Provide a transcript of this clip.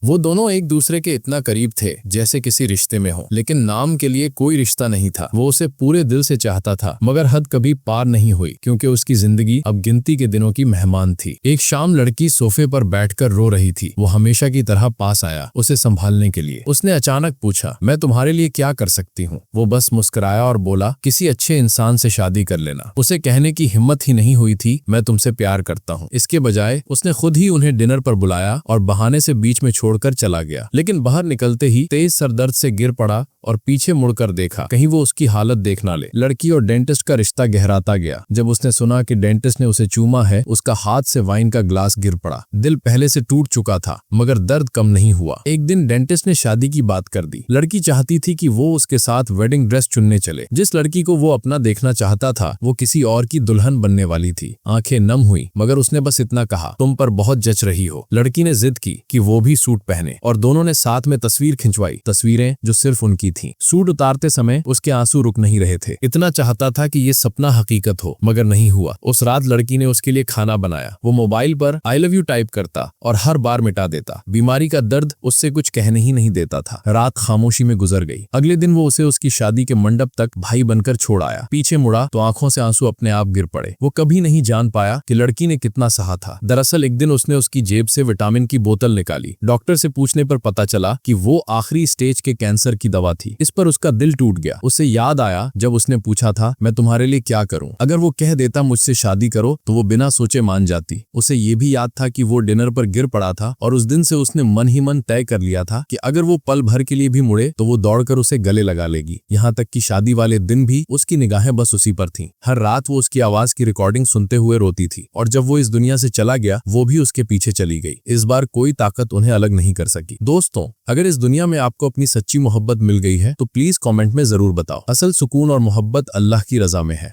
वो दोनों एक दूसरे के इतना करीब थे जैसे किसी रिश्ते में हो, लेकिन नाम के लिए कोई रिश्ता नहीं था। वो उसे पूरे दिल से चाहता था, मगर हद कभी पार नहीं हुई क्योंकि उसकी जिंदगी अब गिनती के दिनों की मेहमान थी। एक शाम लड़की सोफे पर बैठकर रो रही थी। वो हमेशा की तरह पास आया उसे संभालने के लिए। उसने अचानक पूछा, मैं तुम्हारे लिए क्या कर सकती हूँ? वो बस मुस्कुराया और बोला, किसी अच्छे इंसान से शादी कर लेना। उसे कहने की हिम्मत ही नहीं हुई थी, मैं तुमसे प्यार करता हूँ। इसके बजाय उसने खुद ही उन्हें डिनर पर बुलाया और बहाने से बीच में छोड़कर चला गया। लेकिन बाहर निकलते ही तेज सरदर्द से गिर पड़ा और पीछे मुड़कर देखा, कहीं वो उसकी हालत देख ना ले। लड़की और डेंटिस्ट का रिश्ता गहराता गया। जब उसने सुना कि डेंटिस्ट ने उसे चूमा है, उसका हाथ से वाइन का ग्लास गिर पड़ा। दिल पहले से टूट चुका था, मगर दर्द कम नहीं हुआ। एक दिन डेंटिस्ट ने शादी की बात कर दी। लड़की चाहती थी कि वो उसके साथ वेडिंग ड्रेस चुनने चले। जिस लड़की को वो अपना देखना चाहता था, वो किसी और की दुल्हन बनने वाली थी। आंखें नम हुई, मगर उसने बस इतना कहा, तुम पर बहुत जच रही हो। लड़की ने जिद की कि वो भी सूट पहने और दोनों ने साथ में तस्वीर खिंचवाई, तस्वीरें जो सिर्फ उनकी थीं। सूट उतारते समय उसके आंसू रुक नहीं रहे थे। इतना चाहता था कि ये सपना हकीकत हो, मगर नहीं हुआ। उस रात लड़की ने उसके लिए खाना बनाया। वो मोबाइल पर आई लव यू टाइप करता और हर बार मिटा देता। बीमारी का दर्द उससे कुछ कहने ही नहीं देता था। रात खामोशी में गुजर गई। अगले दिन वो उसे उसकी शादी के मंडप तक भाई बनकर छोड़ आया। पीछे मुड़ा तो आंखों से आंसू अपने आप गिर पड़े। वो कभी नहीं जान पाया कि लड़की ने कितना सहा था। दरअसल एक दिन उसने उसकी जेब से विटामिन की बोतल निकाली। डॉक्टर से पूछने पर पता चला कि वो आखिरी स्टेज के कैंसर की दवा थी। इस पर उसका दिल टूट गया। उसे याद आया जब उसने पूछा था, मैं तुम्हारे लिए क्या करूं? अगर वो कह देता मुझसे शादी करो तो वो बिना सोचे मान जाती। उसे ये भी याद था कि वो डिनर पर गिर पड़ा था और उस दिन से उसने मन ही मन तय कर लिया था कि अगर वो पल भर के लिए भी मुड़े तो वो दौड़कर उसे गले लगा लेगी। यहाँ तक कि शादी वाले दिन भी उसकी निगाहें बस उसी पर थीं। हर रात वो उसकी आवाज की रिकॉर्डिंग सुनते हुए रोती थी और जब वो इस दुनिया से चला गया, वो भी उसके पीछे चली गई। इस बार कोई ताकत उन्हें अलग नहीं कर सकी। दोस्तों, अगर इस दुनिया में आपको अपनी सच्ची मोहब्बत मिल गई है तो प्लीज कमेंट में जरूर बताओ। असल सुकून और मोहब्बत अल्लाह की रजा में है।